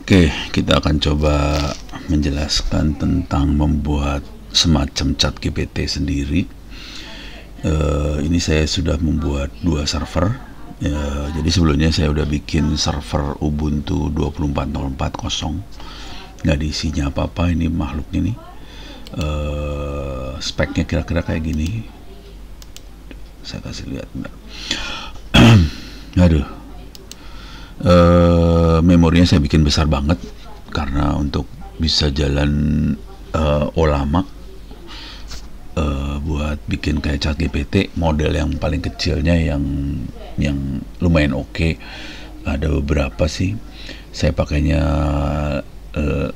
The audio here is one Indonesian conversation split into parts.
Oke, kita akan coba menjelaskan tentang membuat semacam chat GPT sendiri. Ini saya sudah membuat 2 server. Jadi sebelumnya saya udah bikin server Ubuntu 24.04 nggak diisinya apa-apa. Ini makhluknya nih, speknya kira-kira kayak gini. Saya kasih lihat. Aduh, memorinya saya bikin besar banget karena untuk bisa jalan lama buat bikin kayak chat GPT. Model yang paling kecilnya yang lumayan oke. Ada beberapa sih, saya pakainya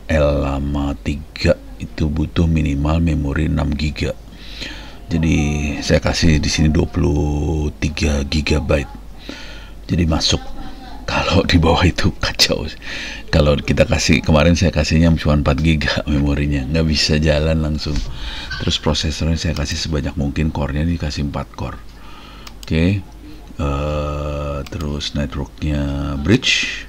Llama 3, itu butuh minimal memori 6 GB. Jadi saya kasih di sini 23 GB. Jadi masuk. Kalau di bawah itu kacau. Kalau kita kasih, kemarin saya kasihnya cuma 4 GB memorinya, nggak bisa jalan langsung. Terus prosesornya saya kasih sebanyak mungkin, core-nya dikasih 4 core. Oke. Terus networknya bridge.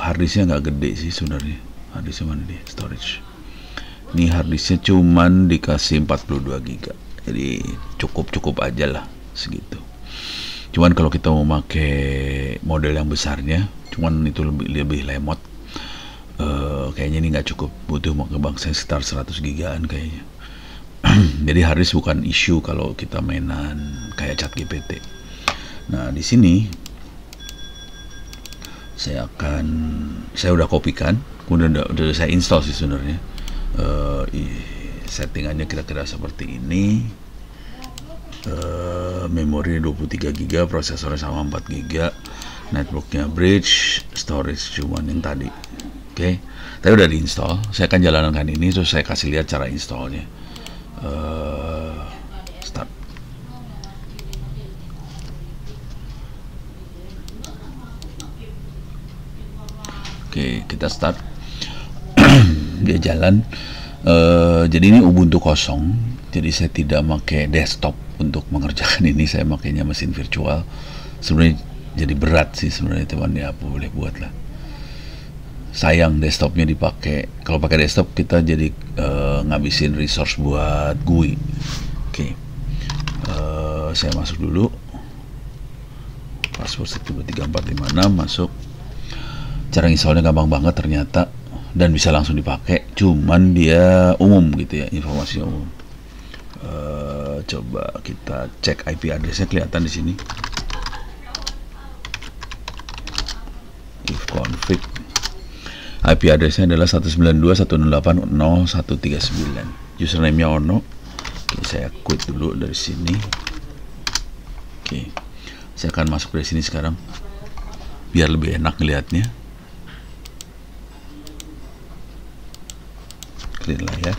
Harddisknya nggak gede sih sebenarnya. Harddisknya mana dia? Storage. Ini harddisknya cuman dikasih 42 GB. Jadi cukup aja lah segitu. Cuman kalau kita mau pakai model yang besarnya, cuman itu lebih lemot. Kayaknya ini nggak cukup, butuh mau saya sekitar 100 gigaan kayaknya. Jadi harddisk bukan isu kalau kita mainan kayak chat GPT. Nah di sini saya udah kopikan, kemudian udah saya install sih sebenarnya. Settingannya kira-kira seperti ini. Memori 23 GB, prosesornya sama 4 GB, networknya bridge, storage cuman yang tadi. Oke, tadi udah diinstal. Saya akan jalankan ini, terus saya kasih lihat cara installnya. Start. Oke, kita start. Dia jalan. Jadi ini Ubuntu kosong, jadi saya tidak pakai desktop untuk mengerjakan ini. Saya makainya mesin virtual. Sebenarnya jadi berat sih sebenarnya, teman, ya apa boleh buat lah. Sayang desktopnya dipakai. Kalau pakai desktop kita jadi ngabisin resource buat GUI. Oke, saya masuk dulu. Password 1234556 masuk. Cara installnya gampang banget ternyata, dan bisa langsung dipakai. Cuman dia umum gitu ya, informasi umum. Coba kita cek IP addressnya, kelihatan di sini. If config, IP addressnya adalah 192.168.0139. Username-nya Ono. Oke, saya quit dulu dari sini. Oke, saya akan masuk dari sini sekarang biar lebih enak ngelihatnya. Clear layar.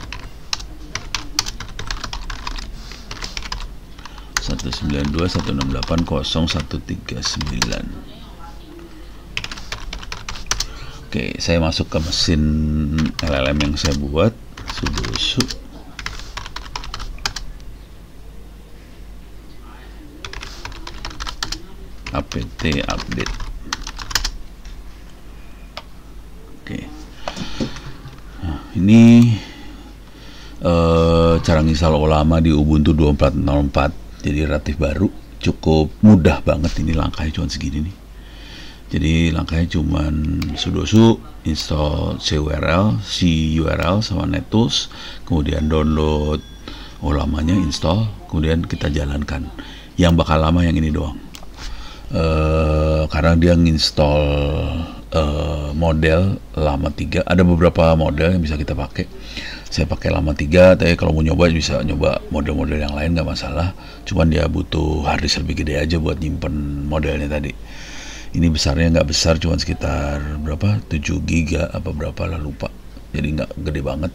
192.168.0139. Oke, saya masuk ke mesin LLM yang saya buat, sudo apt update. Oke, nah, ini cara install lama di Ubuntu 24.04. Jadi relatif baru, cukup mudah banget. Ini langkahnya cuma segini nih. Jadi langkahnya cuma sudo install curl sama nettools, kemudian download lamanya, install, kemudian kita jalankan. Yang bakal lama yang ini doang, karena dia nginstall model Llama 3. Ada beberapa model yang bisa kita pakai. Saya pakai Llama 3, tapi kalau mau nyoba bisa nyoba model-model yang lain, nggak masalah. Cuman dia butuh harddisk lebih gede aja buat nyimpen modelnya tadi. Ini besarnya nggak besar, cuman sekitar berapa, 7 GB apa berapa lah, lupa. Jadi nggak gede banget,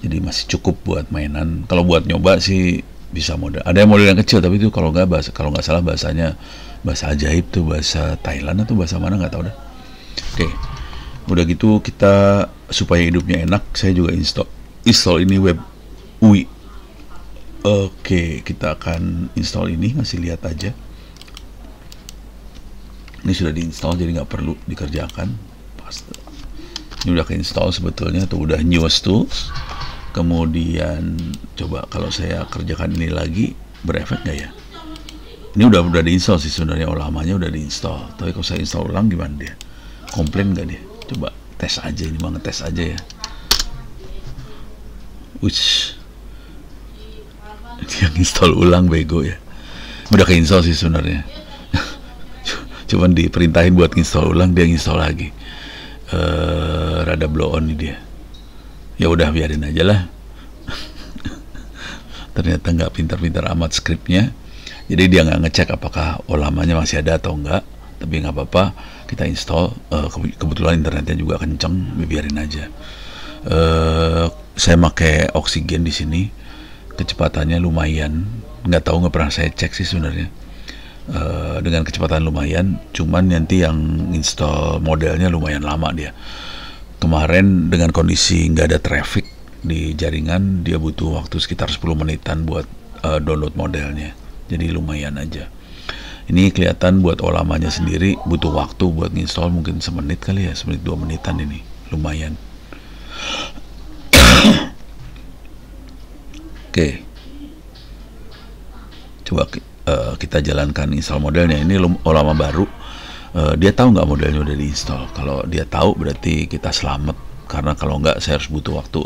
jadi masih cukup buat mainan. Kalau buat nyoba sih bisa model, ada model yang kecil, tapi itu kalau nggak salah bahasanya bahasa ajaib tuh, bahasa Thailand atau bahasa mana nggak tahu dah. Oke, udah gitu kita supaya hidupnya enak, saya juga install ini web UI. Oke, kita akan install ini, ngasih lihat aja. Ini sudah diinstal, jadi nggak perlu dikerjakan. Ini udah keinstall sebetulnya tuh, udah newest tools. Kemudian coba kalau saya kerjakan ini lagi, berefek nggak ya? Ini udah diinstal sih sebenarnya, lamanya udah diinstal. Tapi kalau saya install ulang gimana dia? Komplain nggak dia? Coba tes aja, ini banget tes aja ya. Wih, dia install ulang, bego ya. Udah keinstall sih sebenarnya. Cuman diperintahin buat install ulang, dia install lagi. Rada blow on nih dia. Ya udah biarin aja lah. Ternyata nggak pintar-pintar amat skripnya. Jadi dia nggak ngecek apakah lamanya masih ada atau enggak. Tapi nggak apa-apa, kita install. Kebetulan internetnya juga kenceng, biarin aja. Saya pakai oksigen di sini, kecepatannya lumayan. Nggak pernah saya cek sih sebenarnya. Dengan kecepatan lumayan, cuman nanti yang install modelnya lumayan lama dia. Kemarin dengan kondisi nggak ada traffic di jaringan, dia butuh waktu sekitar 10 menitan buat download modelnya. Jadi lumayan aja. Ini kelihatan buat lamanya sendiri butuh waktu buat install mungkin semenit kali ya, semenit 2 menitan ini. Lumayan. Oke. Coba kita jalankan install modelnya. Ini lama baru. Dia tahu nggak modelnya udah diinstal? Kalau dia tahu berarti kita selamat, karena kalau nggak saya harus butuh waktu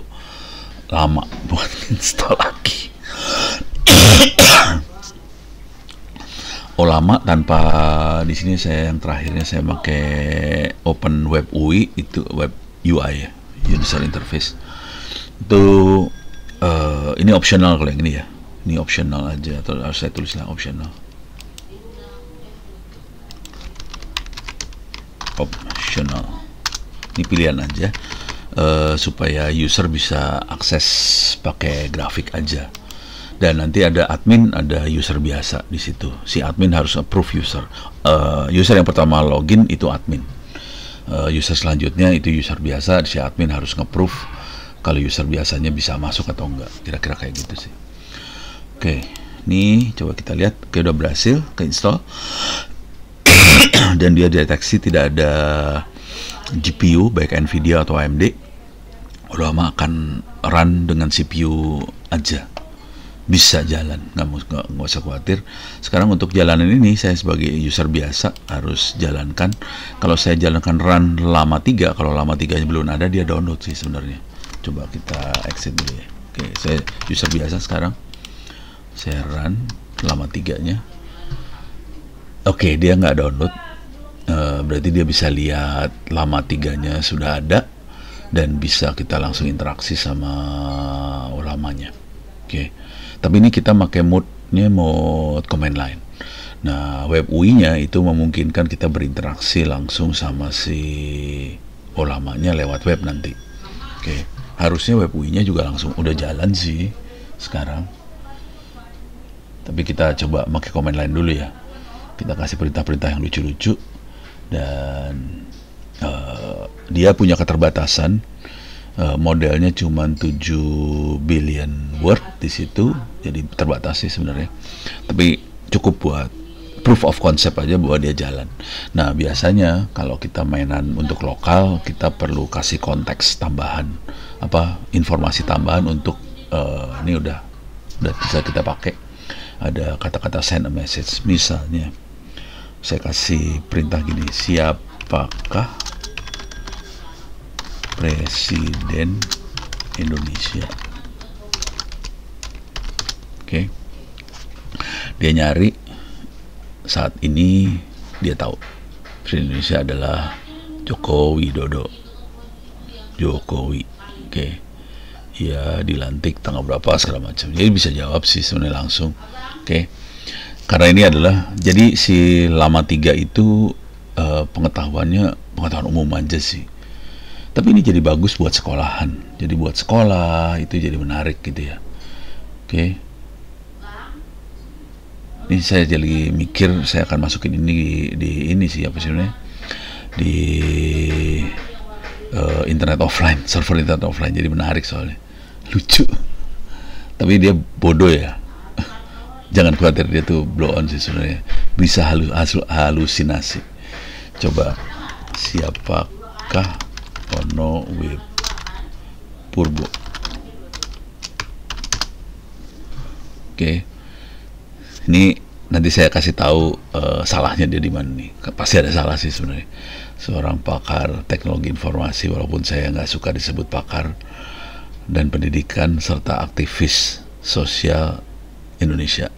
lama buat install lagi. Lama tanpa di sini saya yang terakhirnya saya pakai Open Web UI, itu Web UI ya, User Interface. Itu ini optional kalau yang ini ya. Ini optional aja, atau harus saya tulislah optional. Optional. Ini pilihan aja supaya user bisa akses pakai grafik aja. Dan nanti ada admin, ada user biasa di situ. Si admin harus approve user. User yang pertama login itu admin. User selanjutnya itu user biasa. Si admin harus nge-approve kalau user biasanya bisa masuk atau enggak. Kira-kira kayak gitu sih. Oke, ini coba kita lihat. Oke, udah berhasil ke-install. Dan dia deteksi tidak ada GPU baik NVIDIA atau AMD. Lama akan run dengan CPU aja, bisa jalan, nggak usah khawatir. Sekarang untuk jalanan ini saya sebagai user biasa harus jalankan. Kalau saya jalankan run lama 3, kalau lama 3-nya belum ada, dia download sih sebenarnya. Coba kita exit dulu ya. Oke, saya user biasa sekarang. Saya run lama 3-nya. Oke, dia nggak download. Berarti dia bisa lihat lama 3-nya sudah ada dan bisa kita langsung interaksi sama lamanya. Oke. Tapi ini kita pakai mode-nya mode command line. Nah, web UI-nya itu memungkinkan kita berinteraksi langsung sama si lamanya lewat web nanti. Oke. Harusnya web UI-nya juga langsung udah jalan sih sekarang. Tapi kita coba pakai command line dulu ya. Kita kasih perintah-perintah yang lucu-lucu. Dan dia punya keterbatasan, modelnya cuma 7 billion word di situ, jadi terbatas sih sebenarnya. Tapi cukup buat proof of concept aja bahwa dia jalan. Nah, biasanya kalau kita mainan untuk lokal, kita perlu kasih konteks tambahan, informasi tambahan untuk ini udah bisa kita pakai. Ada kata-kata send a message, misalnya saya kasih perintah gini, siapakah Presiden Indonesia? Oke. Dia nyari, saat ini dia tahu Presiden Indonesia adalah Joko Widodo. Jokowi. Oke. Ya, dilantik tanggal berapa segala macam. Jadi bisa jawab sih sebenarnya langsung. Oke. Karena ini adalah, jadi si lama 3 itu pengetahuan umum aja sih. Tapi ini jadi bagus buat sekolahan. Jadi buat sekolah itu jadi menarik gitu ya. Oke. Ini saya jadi mikir saya akan masukin ini di ini sih apa sih sebenarnya? Di internet offline, server internet offline, jadi menarik soalnya. Lucu. Tapi dia bodoh ya. Jangan khawatir, dia tuh blow on sih sebenarnya. Bisa halusinasi. Coba, siapakah Manakah ono web Purbo? Oke. Ini nanti saya kasih tahu salahnya dia di mana nih. Pasti ada salah sih sebenarnya. Seorang pakar teknologi informasi, walaupun saya nggak suka disebut pakar, dan pendidikan serta aktivis sosial Indonesia.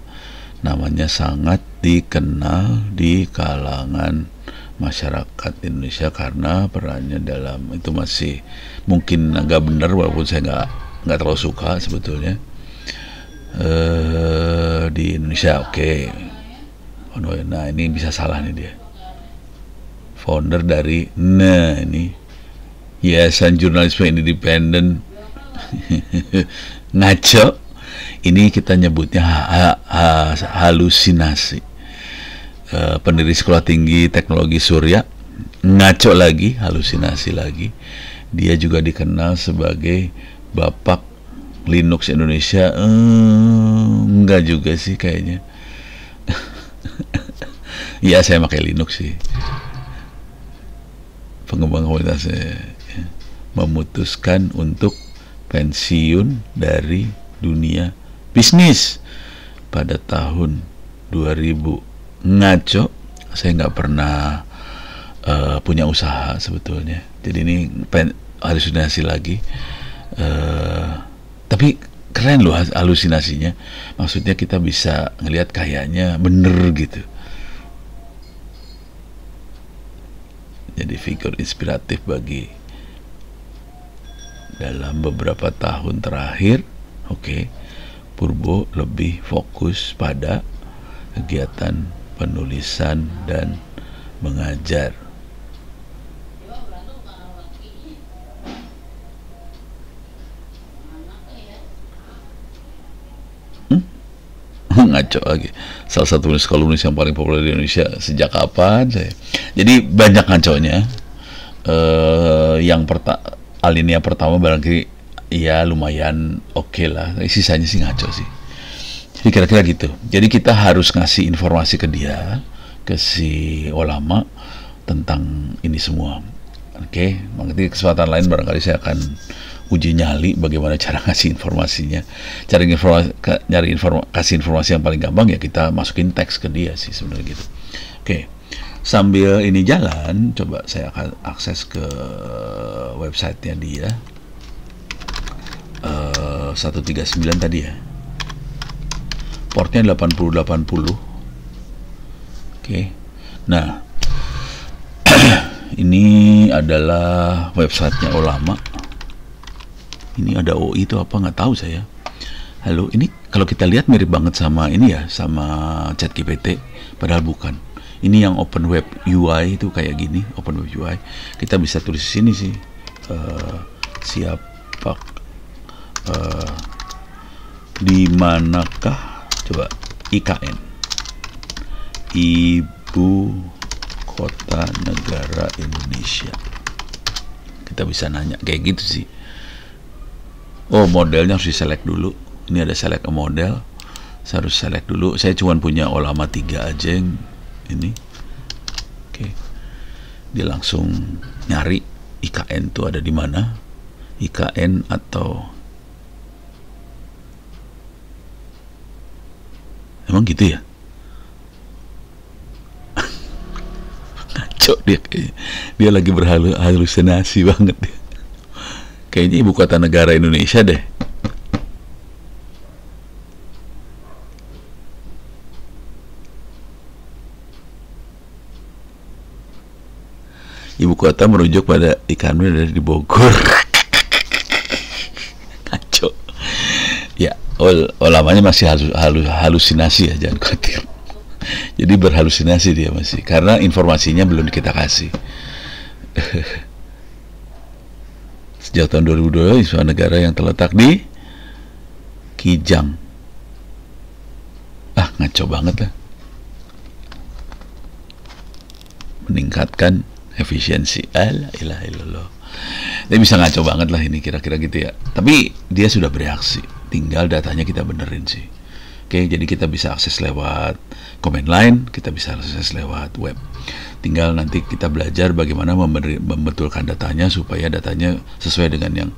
Namanya sangat dikenal di kalangan masyarakat Indonesia karena perannya dalam itu masih mungkin agak benar, walaupun saya nggak terlalu suka sebetulnya di Indonesia. Oke. Nah ini bisa salah nih dia. Founder dari ini Yayasan Jurnalisme Independen. Ngaco. Ini kita nyebutnya halusinasi. Pendiri Sekolah Tinggi Teknologi Surya, ngaco lagi, halusinasi lagi. Dia juga dikenal sebagai Bapak Linux Indonesia. Enggak juga sih kayaknya. Ya saya pakai Linux sih. Pengembang komunitasnya memutuskan untuk pensiun dari dunia bisnis pada tahun 2000. Ngaco, saya nggak pernah punya usaha sebetulnya, jadi ini halusinasi lagi. Tapi keren loh halusinasinya, maksudnya kita bisa ngelihat kayaknya bener gitu. Jadi figur inspiratif bagi dalam beberapa tahun terakhir. Oke, Purbo lebih fokus pada kegiatan penulisan dan mengajar. Ngaco lagi. Salah satu kolumnis yang paling populer di Indonesia sejak kapan saya? Jadi banyak ngaconya. Yang alinea pertama barangkali ya lumayan oke lah, sisanya sih ngaco sih. Jadi kira-kira gitu. Jadi kita harus ngasih informasi ke dia, ke si ulama tentang ini semua. Oke, nanti kesempatan lain barangkali saya akan uji nyali bagaimana cara ngasih informasinya. Cara kasih informasi yang paling gampang ya kita masukin teks ke dia sih sebenarnya gitu. Oke. Sambil ini jalan, coba saya akan akses ke websitenya dia. 139 tadi ya, portnya 8080. Oke. Nah ini adalah websitenya ulama. Ini ada OI itu apa nggak tahu saya. Halo, ini kalau kita lihat mirip banget sama ini ya, sama ChatGPT, padahal bukan. Ini yang Open Web UI itu kayak gini, Open Web UI. Kita bisa tulis di sini sih, siapa di manakah, coba IKN, Ibu Kota Negara Indonesia. Kita bisa nanya kayak gitu sih. Oh, modelnya harus di-select dulu. Ini ada select a model. Saya harus select dulu. Saya cuma punya ulama 3 aja yang ini. Oke. Dia langsung nyari IKN itu ada di mana. IKN atau emang gitu ya? Ngaco dia. Dia lagi berhalusinasi banget dia. Kayaknya ibu kota negara Indonesia deh. Ibu kota merujuk pada ikannya dari di Bogor. Kacau. Ya, ulamanya masih halusinasi ya, jangan khawatir. Jadi berhalusinasi dia masih, karena informasinya belum kita kasih. Sejak tahun 2002, isu negara yang terletak di Kijang. Ngaco banget lah. Meningkatkan efisiensi. La ilaha illallah. Dia bisa ngaco banget lah ini, kira-kira gitu ya. Tapi dia sudah bereaksi. Tinggal datanya kita benerin sih. Oke, jadi kita bisa akses lewat comment line, kita bisa akses lewat web. tinggal nanti kita belajar bagaimana membetulkan datanya supaya datanya sesuai dengan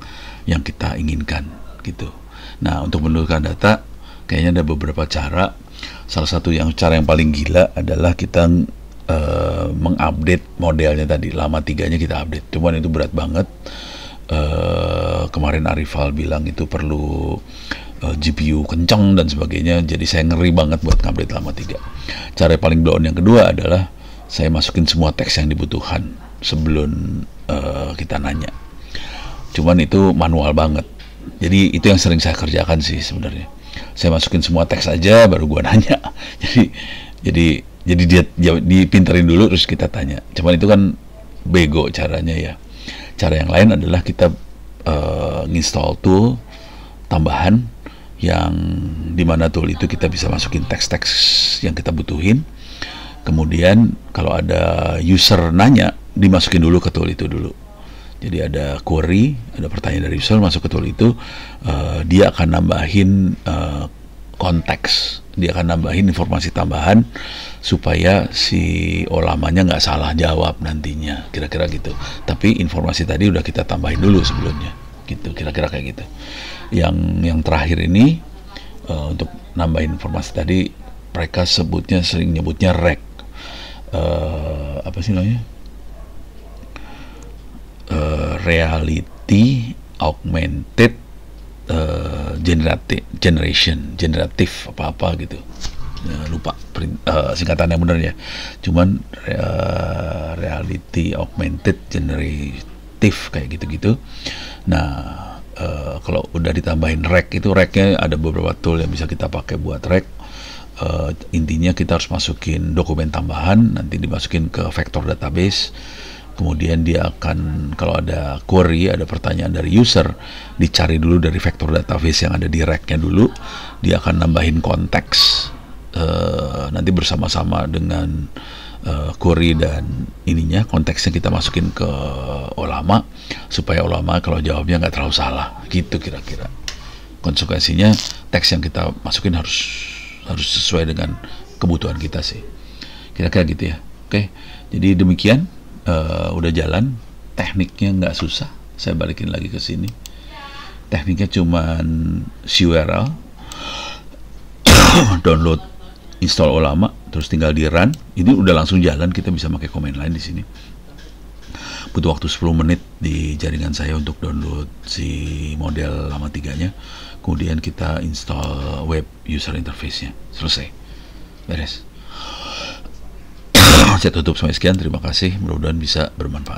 yang kita inginkan gitu. Nah, untuk membetulkan data kayaknya ada beberapa cara. Salah satu cara yang paling gila adalah kita mengupdate modelnya tadi. Lama 3-nya kita update, cuman itu berat banget. Kemarin Arifal bilang itu perlu GPU kencang dan sebagainya, jadi saya ngeri banget buat ngupdate lama 3. Cara paling blow on yang kedua adalah saya masukin semua teks yang dibutuhkan sebelum kita nanya. Cuman itu manual banget, jadi itu yang sering saya kerjakan sih sebenarnya. Saya masukin semua teks aja baru gua nanya. jadi dia dipinterin dulu terus kita tanya. Cuman itu kan bego caranya ya. Cara yang lain adalah kita install tool tambahan yang dimana tool itu kita bisa masukin teks-teks yang kita butuhin. Kemudian kalau ada user nanya, dimasukin dulu ke tool itu dulu. Jadi ada query, ada pertanyaan dari user masuk ke tool itu, dia akan nambahin konteks, dia akan nambahin informasi tambahan supaya si olamanya nggak salah jawab nantinya, kira-kira gitu. Tapi informasi tadi udah kita tambahin dulu sebelumnya, gitu, kira-kira kayak gitu. Yang terakhir ini untuk nambahin informasi tadi, mereka sering nyebutnya rec. Apa sih namanya? Reality augmented generative apa gitu ya, lupa singkatan yang benar ya, cuman reality augmented generative kayak gitu-gitu. Nah, kalau udah ditambahin rec, itu recnya ada beberapa tool yang bisa kita pakai buat rec. Intinya kita harus masukin dokumen tambahan, nanti dimasukin ke vector database. Kemudian dia akan, kalau ada query, ada pertanyaan dari user, dicari dulu dari vector database yang ada di rack-nya dulu. Dia akan nambahin konteks nanti bersama-sama dengan query dan ininya, konteksnya kita masukin ke Olama supaya Olama kalau jawabnya nggak terlalu salah gitu kira-kira. Konsekuensinya teks yang kita masukin harus sesuai dengan kebutuhan kita sih, kira-kira gitu ya. Oke, jadi demikian. Udah jalan, tekniknya nggak susah. Saya balikin lagi ke sini, tekniknya cuman URL download, install Olama, terus tinggal di run. Ini udah langsung jalan, kita bisa pakai command line di sini. Butuh waktu 10 menit di jaringan saya untuk download si model lama 3-nya. Kemudian kita install web user interface-nya, selesai, beres. Saya tutup sampai sekian, terima kasih, mudah-mudahan bisa bermanfaat.